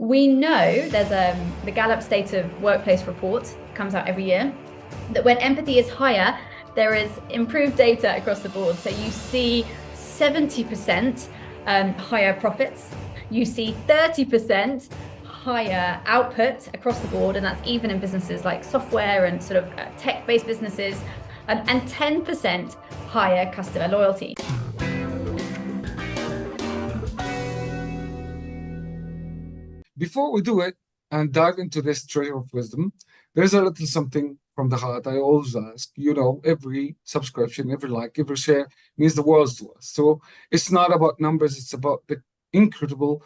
we know there's the Gallup State of Workplace report comes out every year, that when empathy is higher, there is improved data across the board. So you see 70% higher profits, you see 30% higher output across the board, and that's even in businesses like software and sort of tech-based businesses, and 10% higher customer loyalty. Before we do it and dive into this treasure of wisdom, there's a little something from the heart I always ask. Every subscription, every like, every share means the world to us. So it's not about numbers, it's about the incredible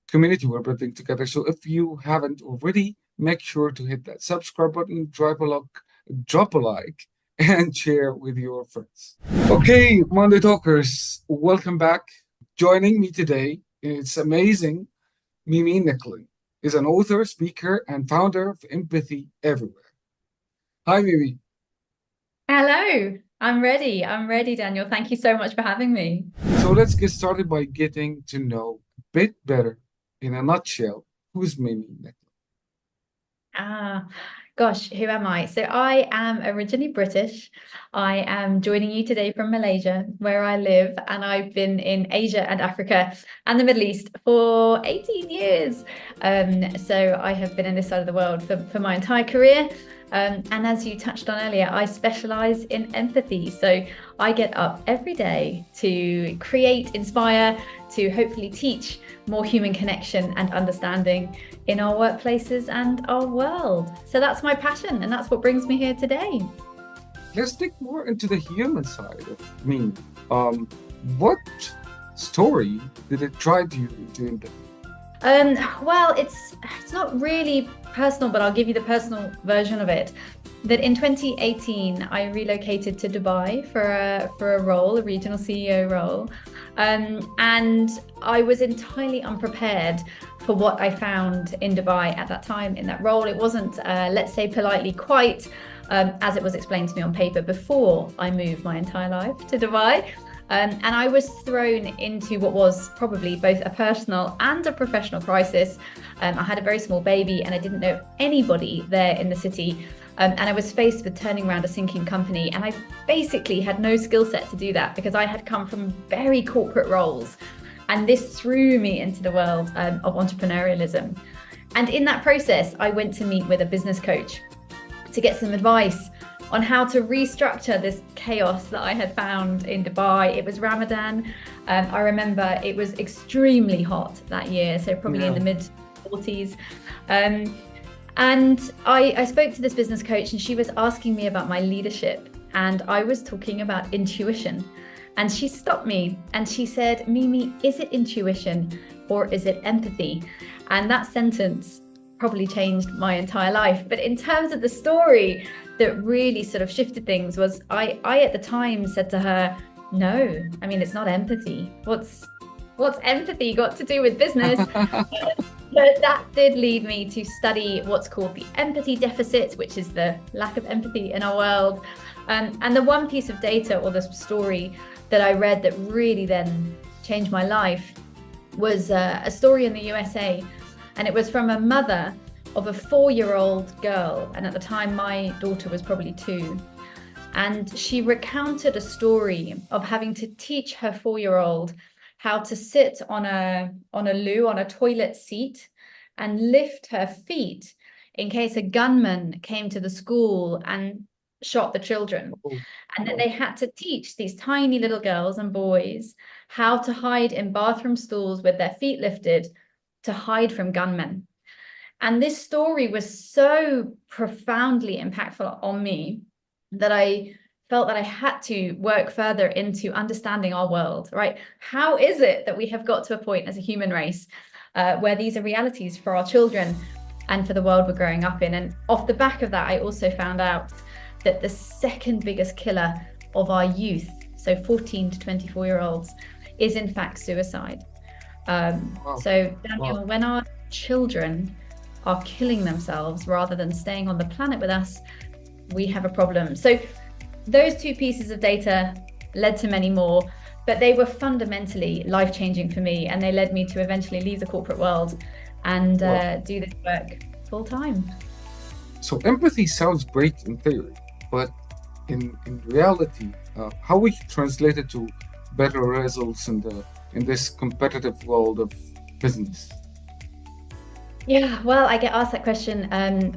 community we're building together. So if you haven't already, make sure to hit that subscribe button, drop a like, and share with your friends. Okay, Monday Talkers, welcome back. Joining me today, it's amazing. Nicklin is an author, speaker, and founder of Empathy Everywhere. Hi, Mimi. Hello, I'm ready, Daniel. Thank you so much for having me. So let's get started by getting to know a bit better, in a nutshell, who's Mimi Nicklin? Gosh, who am I? So I am originally British. I am joining you today from Malaysia, where I live, and I've been in Asia and Africa and the Middle East for 18 years. So I have been in this side of the world for my entire career. And as you touched on earlier, I specialize in empathy. So I get up every day to create, inspire, to hopefully teach more human connection and understanding in our workplaces and our world. So that's my passion, and that's what brings me here today. Let's dig more into the human side of Mimi. What story did it drive you into empathy? Well, it's not really personal, but I'll give you the personal version of it. That in 2018, I relocated to Dubai for a role, a regional CEO role. And I was entirely unprepared for what I found in Dubai at that time in that role. It wasn't, let's say politely, quite as it was explained to me on paper before I moved my entire life to Dubai. And I was thrown into what was probably both a personal and a professional crisis. I had a very small baby and I didn't know anybody there in the city. And I was faced with turning around a sinking company. And I basically had no skill set to do that because I had come from very corporate roles. And this threw me into the world of entrepreneurialism. And in that process, I went to meet with a business coach to get some advice on how to restructure this chaos that I had found in Dubai. It was Ramadan. I remember it was extremely hot that year, so probably in the mid 40s. And I spoke to this business coach and she was asking me about my leadership, and I was talking about intuition. And she stopped me and she said, Mimi, is it intuition or is it empathy? And that sentence probably changed my entire life. But in terms of the story that really sort of shifted things was I at the time said to her, no, I mean, it's not empathy. What's empathy got to do with business? But that did lead me to study what's called the empathy deficit, which is the lack of empathy in our world. And the one piece of data or the story that I read that really then changed my life was a story in the USA. And it was from a mother of a 4-year-old girl. And at the time, my daughter was probably 2. And she recounted a story of having to teach her 4-year-old how to sit on a loo, on a toilet seat, and lift her feet in case a gunman came to the school and shot the children. And that they had to teach these tiny little girls and boys how to hide in bathroom stalls with their feet lifted to hide from gunmen. And this story was so profoundly impactful on me that I felt that I had to work further into understanding our world, right? How is it that we have got to a point as a human race where these are realities for our children and for the world we're growing up in? And off the back of that, I also found out that the second biggest killer of our youth, so 14 to 24-year-olds, is in fact suicide. So Daniel, when our children are killing themselves rather than staying on the planet with us, we have a problem. So those 2 pieces of data led to many more, but they were fundamentally life-changing for me, and they led me to eventually leave the corporate world and Wow. do this work full time. So empathy sounds great in theory, but in reality, how we translate it to better results in this competitive world of business? Yeah, well, I get asked that question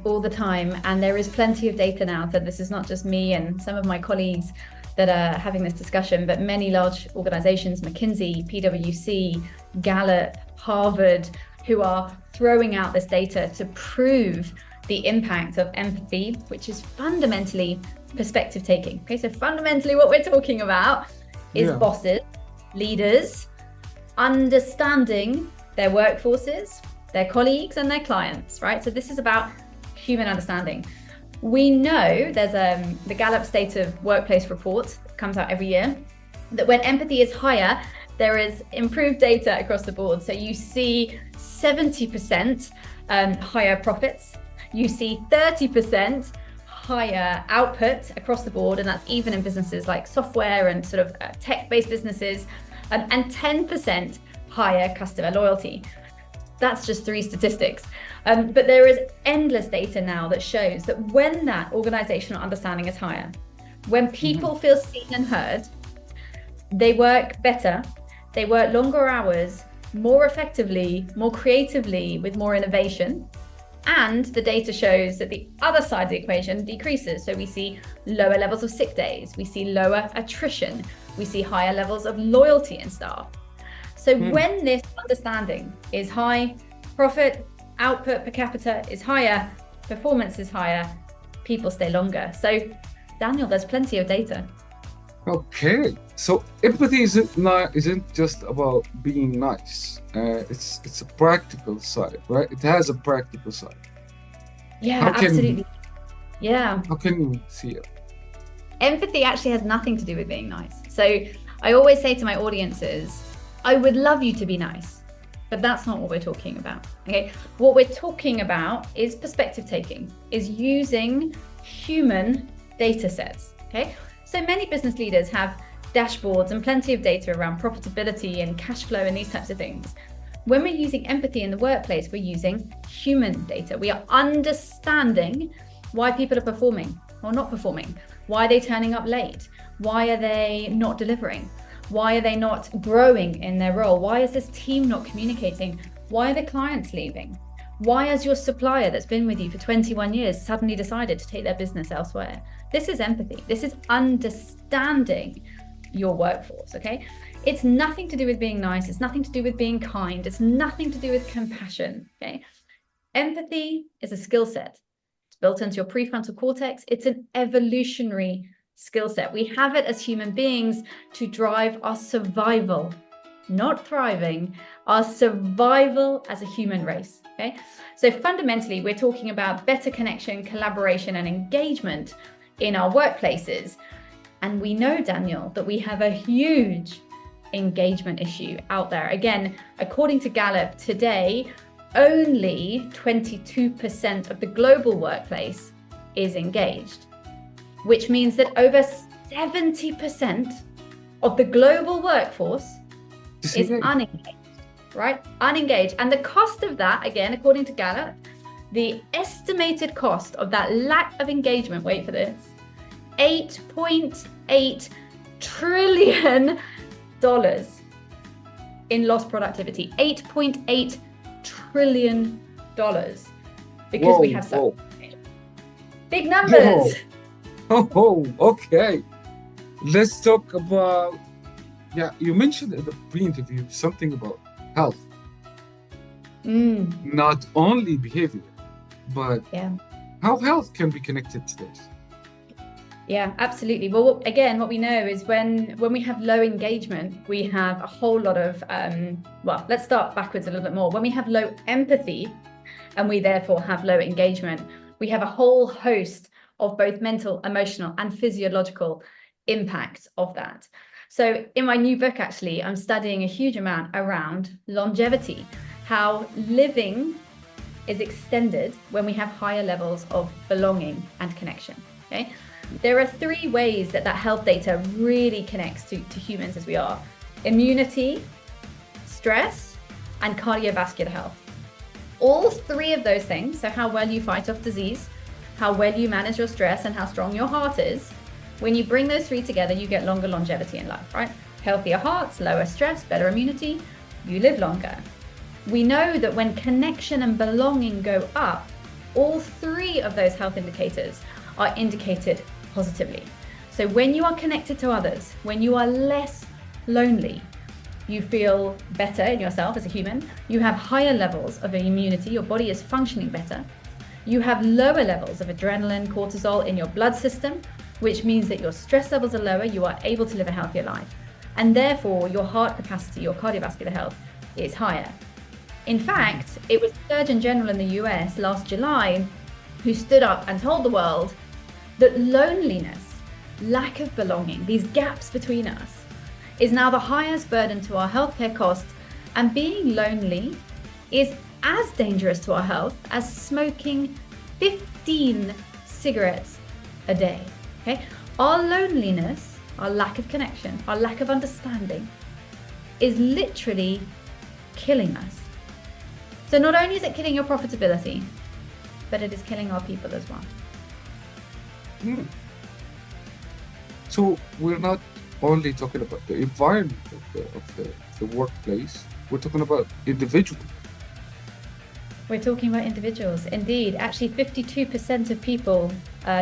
all the time, and there is plenty of data now. So this is not just me and some of my colleagues that are having this discussion, but many large organizations, McKinsey, PwC, Gallup, Harvard, who are throwing out this data to prove the impact of empathy, which is fundamentally perspective taking. Okay, so fundamentally what we're talking about is Yeah. bosses, leaders, understanding their workforces, their colleagues and their clients, right? So this is about human understanding. We know there's the Gallup State of Workplace report that comes out every year, that when empathy is higher, there is improved data across the board. So you see 70% higher profits, you see 30% higher output across the board, and that's even in businesses like software and sort of tech-based businesses, and 10% higher customer loyalty. That's just 3 statistics. But there is endless data now that shows that when that organizational understanding is higher, when people feel seen and heard, they work better, they work longer hours, more effectively, more creatively, with more innovation. And the data shows that the other side of the equation decreases. So we see lower levels of sick days, we see lower attrition, we see higher levels of loyalty in staff. So when this understanding is high, profit, output per capita is higher, performance is higher, people stay longer. So Daniel, there's plenty of data. Okay. So empathy isn't just about being nice. It's a practical side, right? It has a practical side. Yeah, How can absolutely. Yeah. how can we see it? Empathy actually has nothing to do with being nice. So I always say to my audiences, I would love you to be nice, but that's not what we're talking about. Okay. What we're talking about is perspective taking, is using human data sets. Okay. So many business leaders have dashboards and plenty of data around profitability and cash flow and these types of things. When we're using empathy in the workplace, we're using human data. We are understanding why people are performing or not performing. Why are they turning up late? Why are they not delivering? Why are they not growing in their role? Why is this team not communicating? Why are the clients leaving? Why has your supplier that's been with you for 21 years suddenly decided to take their business elsewhere? This is empathy. This is understanding your workforce, okay? It's nothing to do with being nice. It's nothing to do with being kind. It's nothing to do with compassion, okay? Empathy is a skill set. It's built into your prefrontal cortex. It's an evolutionary skill set. We have it as human beings to drive our survival, not thriving, our survival as a human race, okay? So fundamentally, we're talking about better connection, collaboration, and engagement in our workplaces. And we know, Daniel, that we have a huge engagement issue out there. Again, according to Gallup today, only 22% of the global workplace is engaged, which means that over 70% of the global workforce is unengaged, right? Unengaged. And the cost of that, again, according to Gallup, the estimated cost of that lack of engagement, wait for this, $8.8 trillion in lost productivity. $8.8 trillion because we have so big numbers. Oh, okay. Let's talk about, you mentioned in the pre-interview something about health. Not only behavior, but how health can be connected to this. Yeah, absolutely. Well, again, what we know is when we have low engagement, we have a whole lot of, well, let's start backwards a little bit more. When we have low empathy and we therefore have low engagement, we have a whole host of both mental, emotional, and physiological impacts of that. So in my new book, actually, I'm studying a huge amount around longevity, how living is extended when we have higher levels of belonging and connection, okay? There are 3 ways that health data really connects to humans as we are: immunity, stress, and cardiovascular health. All three of those things, so how well you fight off disease, how well you manage your stress, and how strong your heart is, when you bring those three together, you get longer longevity in life, right? Healthier hearts, lower stress, better immunity, you live longer. We know that when connection and belonging go up, all three of those health indicators are indicated positively. So when you are connected to others, when you are less lonely, you feel better in yourself as a human, you have higher levels of immunity, your body is functioning better, you have lower levels of adrenaline, cortisol in your blood system, which means that your stress levels are lower, you are able to live a healthier life. And therefore, your heart capacity, your cardiovascular health is higher. In fact, it was the Surgeon General in the US last July who stood up and told the world that loneliness, lack of belonging, these gaps between us, is now the highest burden to our healthcare costs, and being lonely is as dangerous to our health as smoking 15 cigarettes a day. Okay? Our loneliness, our lack of connection, our lack of understanding is literally killing us. So not only is it killing your profitability, but it is killing our people as well. So we're not only talking about the environment of the workplace, we're talking about individuals. We're talking about individuals, indeed. Actually, 52% of people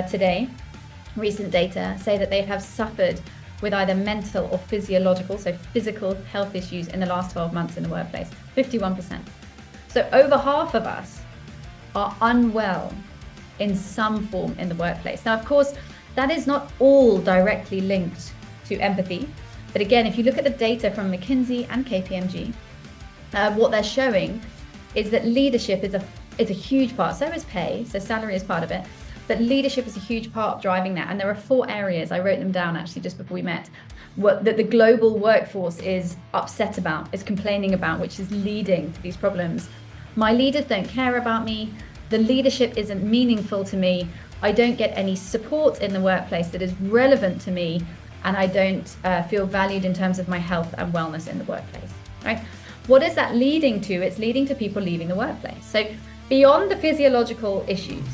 today, recent data, say that they have suffered with either mental or physiological, so physical health issues in the last 12 months in the workplace, 51%. So over half of us are unwell in some form in the workplace. Now, of course, that is not all directly linked to empathy. But again, if you look at the data from McKinsey and KPMG, what they're showing is that leadership is a huge part. So is pay, so salary is part of it. But leadership is a huge part driving that. And there are 4 areas, I wrote them down actually just before we met, that the global workforce is upset about, is complaining about, which is leading to these problems. My leaders don't care about me. The leadership isn't meaningful to me. I don't get any support in the workplace that is relevant to me. And I don't feel valued in terms of my health and wellness in the workplace, right? What is that leading to? It's leading to people leaving the workplace. So beyond the physiological issues,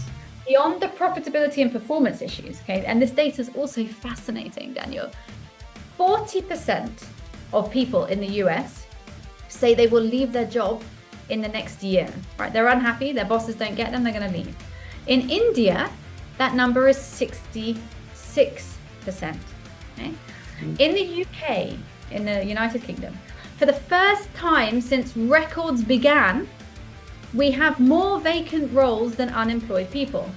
beyond the profitability and performance issues, okay, and this data is also fascinating, Daniel. 40% of people in the US say they will leave their job in the next year, right? They're unhappy, their bosses don't get them, they're going to leave. In India, that number is 66%. Okay? In the UK, in the United Kingdom, for the first time since records began, we have more vacant roles than unemployed people.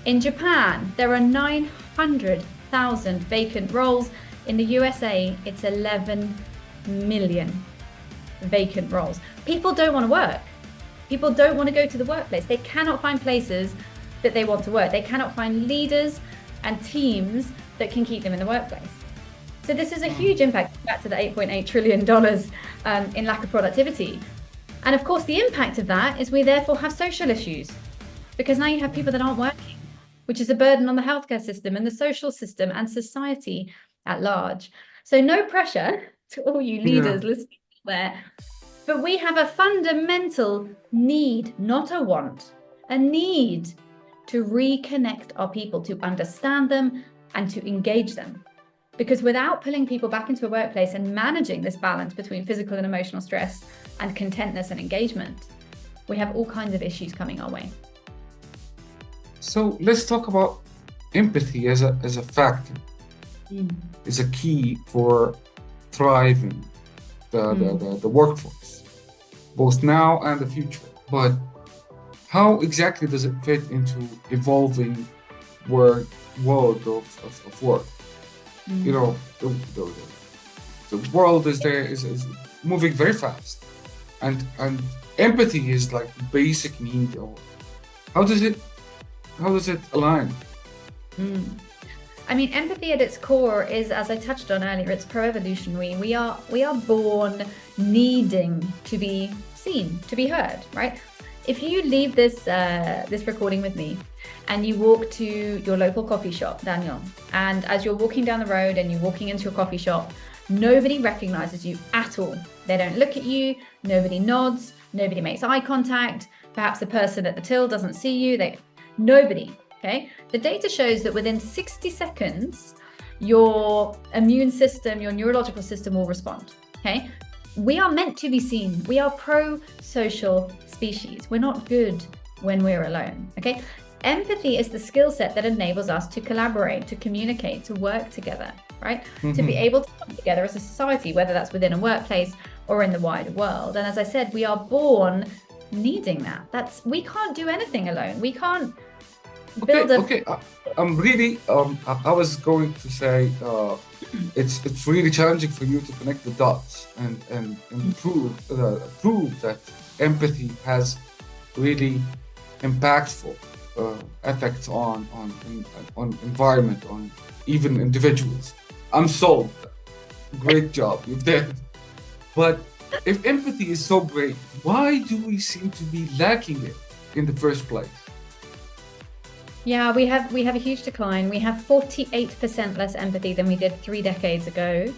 In Japan, there are 900,000 vacant roles. In the USA, it's 11 million vacant roles. People don't want to work. People don't want to go to the workplace. They cannot find places that they want to work. They cannot find leaders and teams that can keep them in the workplace. So this is a huge impact, back to the $8.8 trillion in lack of productivity. And of course, the impact of that is we therefore have social issues, because now you have people that aren't working, which is a burden on the healthcare system and the social system and society at large. So no pressure to all you leaders listening there, but we have a fundamental need, not a want, a need to reconnect our people, to understand them and to engage them. Because without pulling people back into a workplace and managing this balance between physical and emotional stress and contentness and engagement, we have all kinds of issues coming our way. So let's talk about empathy as a factor. Is a key for thriving the workforce, both now and the future. But how exactly does it fit into evolving world of work? You know, the world is moving very fast, and empathy is like the basic need. Or how does it align? I mean, empathy at its core is, as I touched on earlier, it's pro-evolutionary. We are born needing to be seen, to be heard, right? If you leave this recording with me and you walk to your local coffee shop, Daniel, and as you're walking down the road and you're walking into your coffee shop, nobody recognizes you at all. They don't look at you, nobody nods, nobody makes eye contact, Perhaps the person at the till doesn't see you. Nobody. Okay. The data shows that within 60 seconds, your immune system, your neurological system will respond. Okay. We are meant to be seen. We are pro-social species. We're not good when we're alone. Okay. Empathy is the skill set that enables us to collaborate, to communicate, to work together, right? To be able to come together as a society, whether that's within a workplace or in the wider world. And as I said, we are born needing that. We can't do anything alone. We can't build I'm really, I was going to say, it's really challenging for you to connect the dots and prove that empathy has really impactful effects on environment, on even individuals. I'm sold. Great job, you've done. But if empathy is so great, why do we seem to be lacking it in the first place? Yeah, we have a huge decline. We have 48% less empathy than we did 3 decades ago.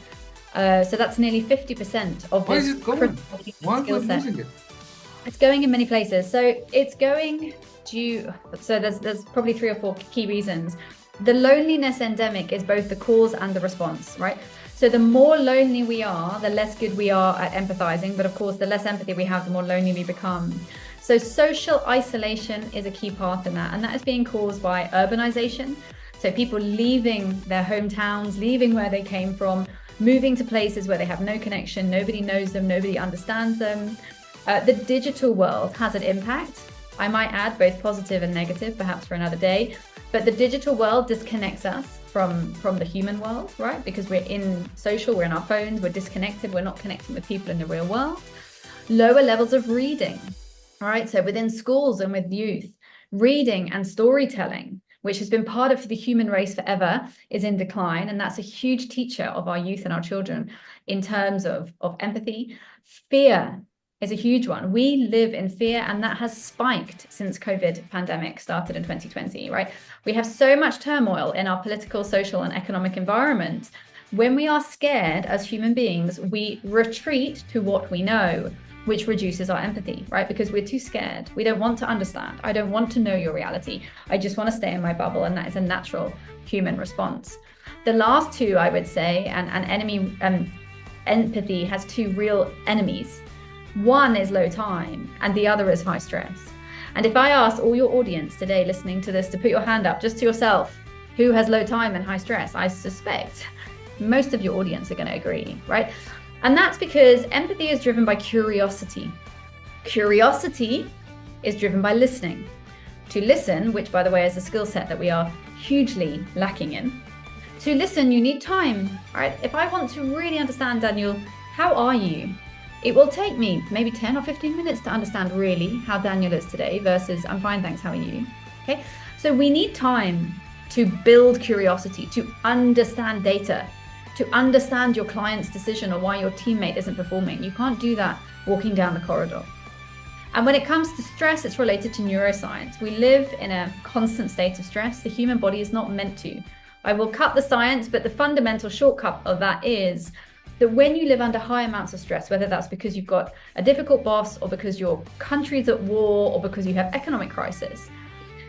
So that's nearly 50% of Why is it going? Why are we losing it? It's going in many places. So it's going so there's probably 3 or 4 key reasons. The loneliness endemic is both the cause and the response, right? So the more lonely we are, the less good we are at empathizing. But of course, the less empathy we have, the more lonely we become. So social isolation is a key part in that. And that is being caused by urbanization. So people leaving their hometowns, leaving where they came from, moving to places where they have no connection, nobody knows them, nobody understands them. The digital world has an impact. I might add both positive and negative, perhaps for another day. But the digital world disconnects us from the human world, right? Because we're in social, we're in our phones, we're disconnected, we're not connecting with people in the real world. Lower levels of reading, all right? So within schools and with youth, reading and storytelling, which has been part of the human race forever, is in decline. And that's a huge teacher of our youth and our children in terms of empathy. Fear is a huge one. We live in fear, and that has spiked since COVID pandemic started in 2020, right? We have so much turmoil in our political, social, and economic environment. When we are scared as human beings, we retreat to what we know, which reduces our empathy, right? Because we're too scared. We don't want to understand. I don't want to know your reality. I just want to stay in my bubble, and that is a natural human response. The last two, I would say, empathy has 2 real enemies. One is low time and the other is high stress. And if I ask all your audience today listening to this to put your hand up just to yourself, who has low time and high stress, I suspect most of your audience are going to agree, right? And that's because empathy is driven by curiosity. Curiosity is driven by listening. To listen, which by the way is a skill set that we are hugely lacking in, to listen you need time, right? If I want to really understand Daniel, how are you? It will take me maybe 10 or 15 minutes to understand really how Daniel is today versus I'm fine, thanks, how are you? Okay, so we need time to build curiosity, to understand data, to understand your client's decision or why your teammate isn't performing. You can't do that walking down the corridor. And when it comes to stress, it's related to neuroscience. We live in a constant state of stress. The human body is not meant to. I will cut the science, but the fundamental shortcut of that is that when you live under high amounts of stress, whether that's because you've got a difficult boss or because your country's at war or because you have economic crisis,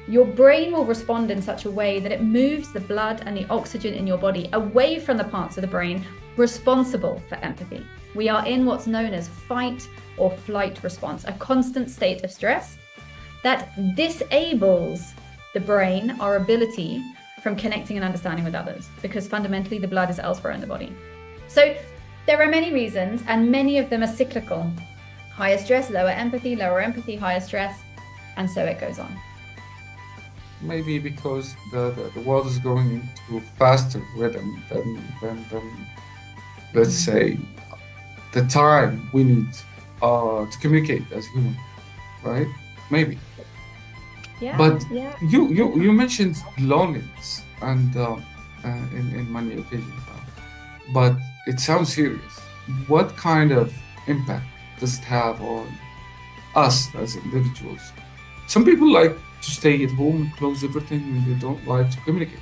your brain will respond in such a way that it moves the blood and the oxygen in your body away from the parts of the brain responsible for empathy. We are in what's known as fight or flight response, a constant state of stress that disables the brain, our ability from connecting and understanding with others, because fundamentally the blood is elsewhere in the body. So there are many reasons, and many of them are cyclical. Higher stress, lower empathy, higher stress, and so it goes on. Maybe because the world is going into a faster rhythm than let's say, the time we need to communicate as human, right? Maybe. Yeah. But yeah. you mentioned loneliness and in many occasions, but it sounds serious. What kind of impact does it have on us as individuals? Some people like to stay at home and close everything, and they don't like to communicate.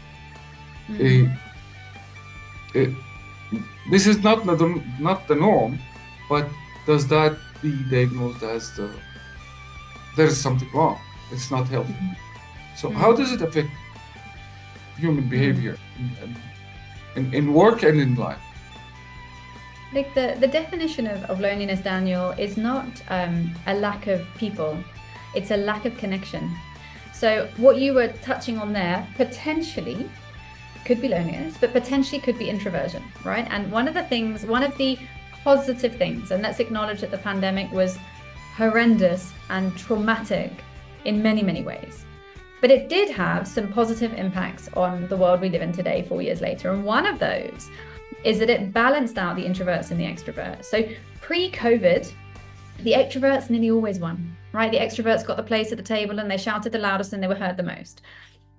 This is not the norm, but does that be diagnosed as there is something wrong. It's not healthy. So how does it affect human behavior in work and in life? Like the definition of loneliness, Daniel, is not a lack of people. It's a lack of connection. So what you were touching on there potentially could be loneliness, but potentially could be introversion, right? And one of the positive things, and let's acknowledge that the pandemic was horrendous and traumatic in many, many ways. But it did have some positive impacts on the world we live in today, 4 years later. And one of those is that it balanced out the introverts and the extroverts. So pre-COVID, the extroverts nearly always won, right? The extroverts got the place at the table and they shouted the loudest and they were heard the most.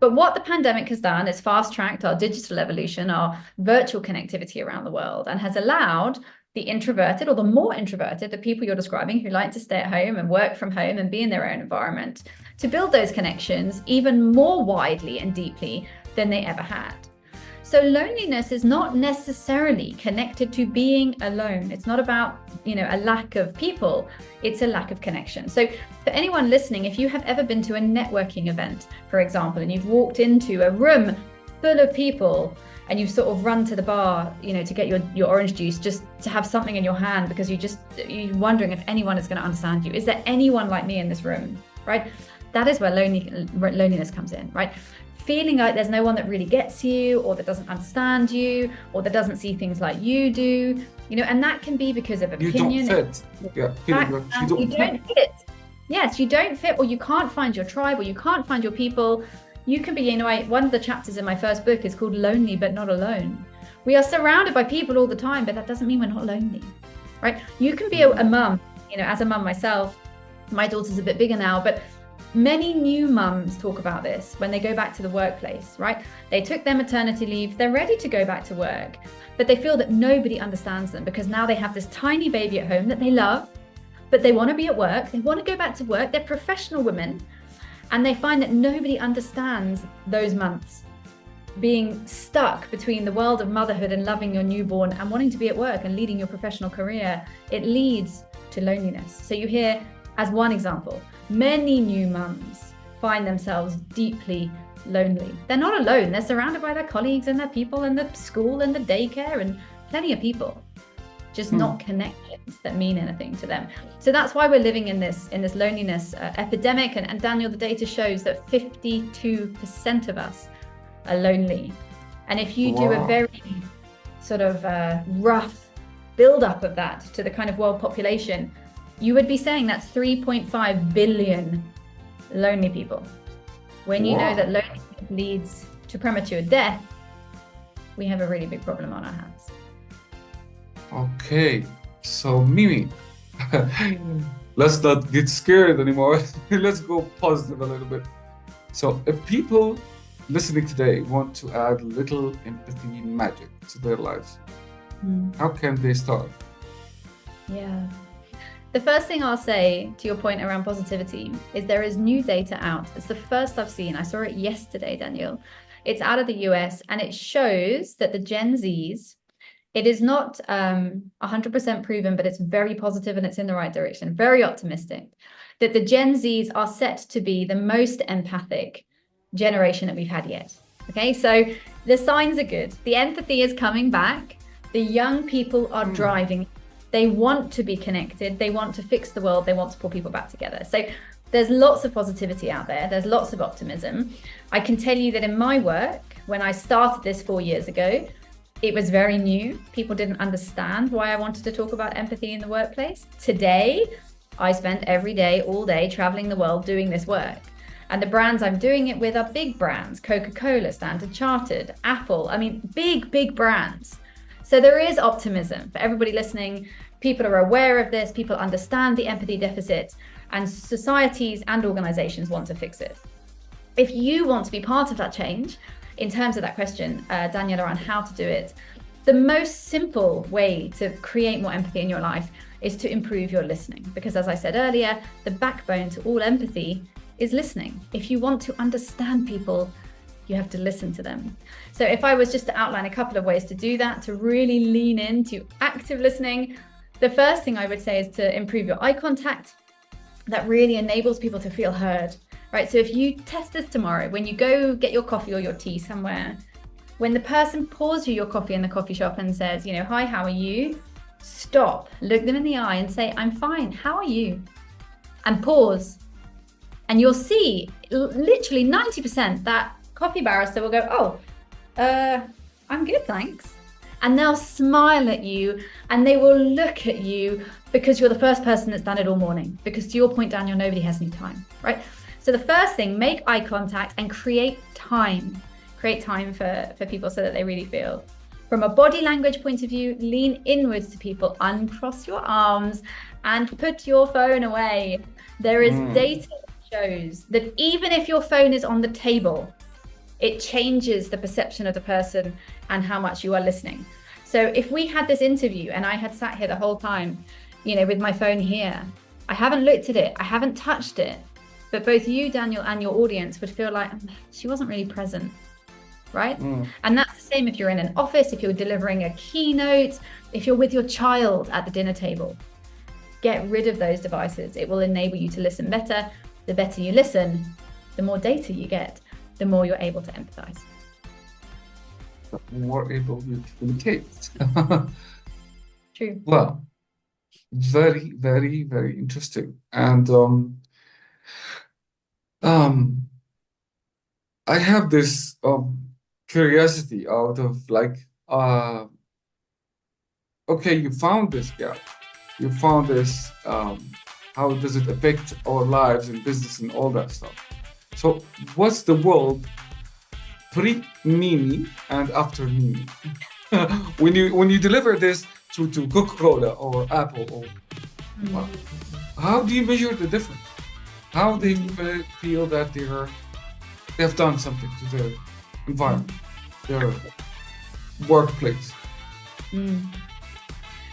But what the pandemic has done is fast-tracked our digital evolution, our virtual connectivity around the world, and has allowed the introverted, or the more introverted, the people you're describing who like to stay at home and work from home and be in their own environment, to build those connections even more widely and deeply than they ever had. So loneliness is not necessarily connected to being alone. It's not about, a lack of people. It's a lack of connection. So for anyone listening, if you have ever been to a networking event, for example, and you've walked into a room full of people and you've sort of run to the bar, to get your orange juice, just to have something in your hand because you're wondering if anyone is going to understand you. Is there anyone like me in this room, right? That is where loneliness comes in, right? Feeling like there's no one that really gets you, or that doesn't understand you, or that doesn't see things like you do, and that can be because of opinion. You don't fit. Yeah, you don't fit. Yes, you don't fit, or you can't find your tribe, or you can't find your people. You can be, one of the chapters in my first book is called Lonely But Not Alone. We are surrounded by people all the time, but that doesn't mean we're not lonely, right? You can be a mum, as a mum myself, my daughter's a bit bigger now, but many new mums talk about this when they go back to the workplace, right? They took their maternity leave, they're ready to go back to work, but they feel that nobody understands them because now they have this tiny baby at home that they love, but they want to be at work, they want to go back to work, they're professional women, and they find that nobody understands those months being stuck between the world of motherhood and loving your newborn and wanting to be at work and leading your professional career. It leads to loneliness. So you hear, as one example, many new mums find themselves deeply lonely. They're not alone. They're surrounded by their colleagues and their people and the school and the daycare and plenty of people, just not connections that mean anything to them. So that's why we're living in this loneliness epidemic. And Daniel, the data shows that 52% of us are lonely. And if you do a very sort of rough build-up of that to the kind of world population, you would be saying that's 3.5 billion lonely people. When you know that loneliness leads to premature death, we have a really big problem on our hands. Okay, so Mimi, let's not get scared anymore. Let's go positive a little bit. So if people listening today want to add a little empathy magic to their lives, how can they start? Yeah. The first thing I'll say to your point around positivity is there is new data out. It's the first I've seen. I saw it yesterday, Daniel. It's out of the US, and it shows that the Gen Zs, it is not 100% proven, but it's very positive and it's in the right direction, very optimistic, that the Gen Zs are set to be the most empathic generation that we've had yet. Okay, so the signs are good. The empathy is coming back. The young people are driving. They want to be connected. They want to fix the world. They want to pull people back together. So there's lots of positivity out there. There's lots of optimism. I can tell you that in my work, when I started this 4 years ago, it was very new. People didn't understand why I wanted to talk about empathy in the workplace. Today, I spend every day, all day, traveling the world doing this work. And the brands I'm doing it with are big brands, Coca-Cola, Standard Chartered, Apple, big brands. So there is optimism for everybody listening. People are aware of this. People understand the empathy deficit, and societies and organizations want to fix it. If you want to be part of that change, in terms of that question, Daniel, around how to do it, the most simple way to create more empathy in your life is to improve your listening. Because as I said earlier, the backbone to all empathy is listening. If you want to understand people, you have to listen to them. So if I was just to outline a couple of ways to do that, to really lean into active listening, the first thing I would say is to improve your eye contact. that really enables people to feel heard, right? So if you test this tomorrow, when you go get your coffee or your tea somewhere, when the person pours you your coffee in the coffee shop and says, you know, hi, how are you? Stop, look them in the eye and say, I'm fine, how are you? And pause. And you'll see literally 90% that coffee barista will go, I'm good, thanks. And they'll smile at you and they will look at you because you're the first person that's done it all morning. Because to your point, Daniel, nobody has any time, right? So the first thing, make eye contact and create time. Create time for people so that they really feel. From a body language point of view, lean inwards to people, uncross your arms and put your phone away. There is data that shows that even if your phone is on the table, it changes the perception of the person and how much you are listening. So if we had this interview and I had sat here the whole time, you know, with my phone here, I haven't looked at it, I haven't touched it, but both you, Daniel, and your audience would feel like she wasn't really present, right? And that's the same if you're in an office, if you're delivering a keynote, if you're with your child at the dinner table. Get rid of those devices. It will enable you to listen better. The better you listen, the more data you get, the more you're able to empathize. The more able you communicate. True. Well, very, very, very interesting. And I have this curiosity out of like, okay, you found this gap, you found this, how does it affect our lives and business and all that stuff? So what's the world pre-Mimi and after Mimi? when you deliver this to Coca-Cola or Apple, or how do you measure the difference? How they feel that they have done something to their environment, their workplace?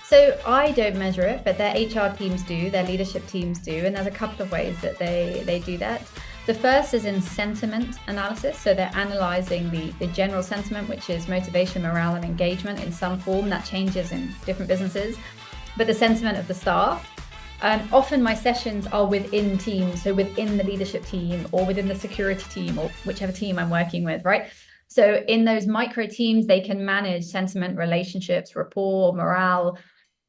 So I don't measure it, but their HR teams do, their leadership teams do, and there's a couple of ways that they do that. The first is in sentiment analysis. So they're analyzing the general sentiment, which is motivation, morale, and engagement in some form. That changes in different businesses. But the sentiment of the staff. Often my sessions are within teams, so within the leadership team or within the security team or whichever team I'm working with, right? So in those micro teams, they can manage sentiment, relationships, rapport, morale,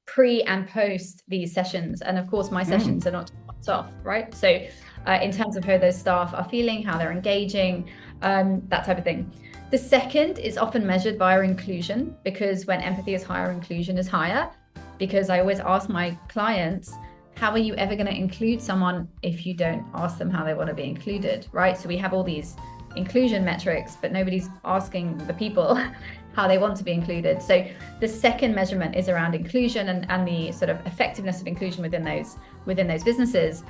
pre and post these sessions. And of course, my sessions are not off, right? So in terms of how those staff are feeling, how they're engaging, that type of thing. The second is often measured via inclusion, because when empathy is higher, inclusion is higher. Because I always ask my clients, how are you ever going to include someone if you don't ask them how they want to be included, right? So we have all these inclusion metrics, but nobody's asking the people how they want to be included. So the second measurement is around inclusion and the sort of effectiveness of inclusion within those businesses.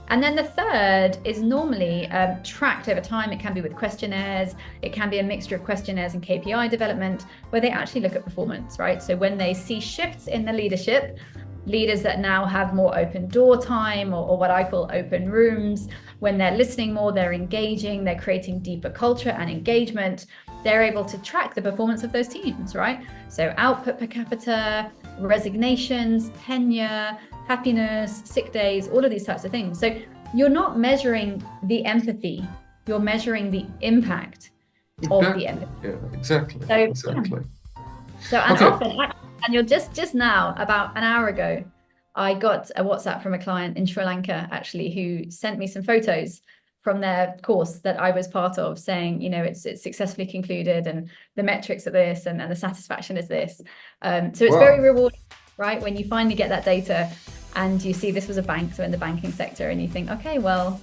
And then the third is normally tracked over time. It can be with questionnaires. It can be a mixture of questionnaires and KPI development, where they actually look at performance, right? So when they see shifts in the leadership, leaders that now have more open door time or what I call open rooms, when they're listening more, they're engaging, they're creating deeper culture and engagement, they're able to track the performance of those teams, right? So output per capita, resignations, tenure, happiness, sick days, all of these types of things. So you're not measuring the empathy, you're measuring the impact of the empathy. Yeah, exactly. So, exactly. So and often, and you're just now, about an hour ago, I got a WhatsApp from a client in Sri Lanka, actually, who sent me some photos from their course that I was part of, saying, you know, it's successfully concluded and the metrics are this and the satisfaction is this. So it's very rewarding, right? When you finally get that data and you see this was a bank, so in the banking sector, and you think, okay, well,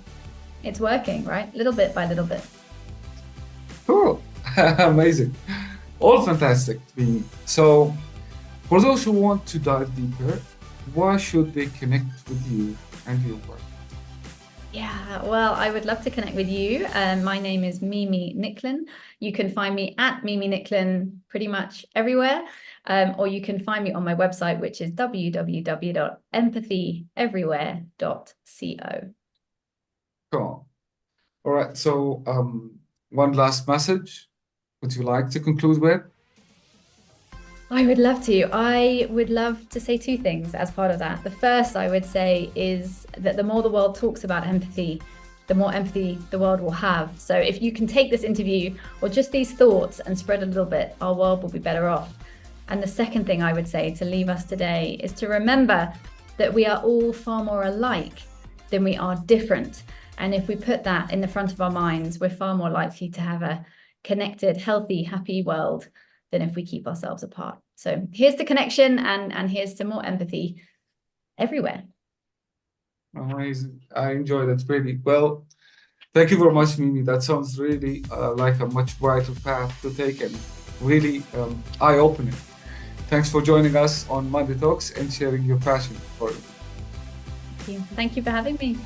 it's working, right? Little bit by little bit. Cool. Amazing. All fantastic. So for those who want to dive deeper, why should they connect with you and your work? Yeah, well, I would love to connect with you. My name is Mimi Nicklin. You can find me at Mimi Nicklin pretty much everywhere. Or you can find me on my website, which is www.empathyeverywhere.co. Cool. All right. So one last message. Would you like to conclude with? I would love to. I would love to say two things as part of that. The first I would say is that the more the world talks about empathy, the more empathy the world will have. So if you can take this interview or just these thoughts and spread a little bit, our world will be better off. And the second thing I would say to leave us today is to remember that we are all far more alike than we are different. And if we put that in the front of our minds, we're far more likely to have a connected, healthy, happy world than if we keep ourselves apart. So here's the connection, and here's to more empathy everywhere. Amazing. I enjoyed it really. Well, thank you very much, Mimi. That sounds really like a much brighter path to take and really eye-opening. Thanks for joining us on Monday Talks and sharing your passion for it. Thank you for having me.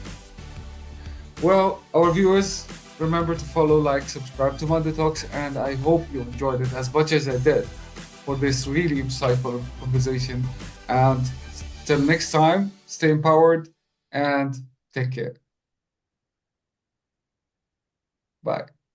Well, our viewers, remember to follow, like, subscribe to Monday Talks, and I hope you enjoyed it as much as I did for this really insightful conversation. And till next time, stay empowered and take care. Bye.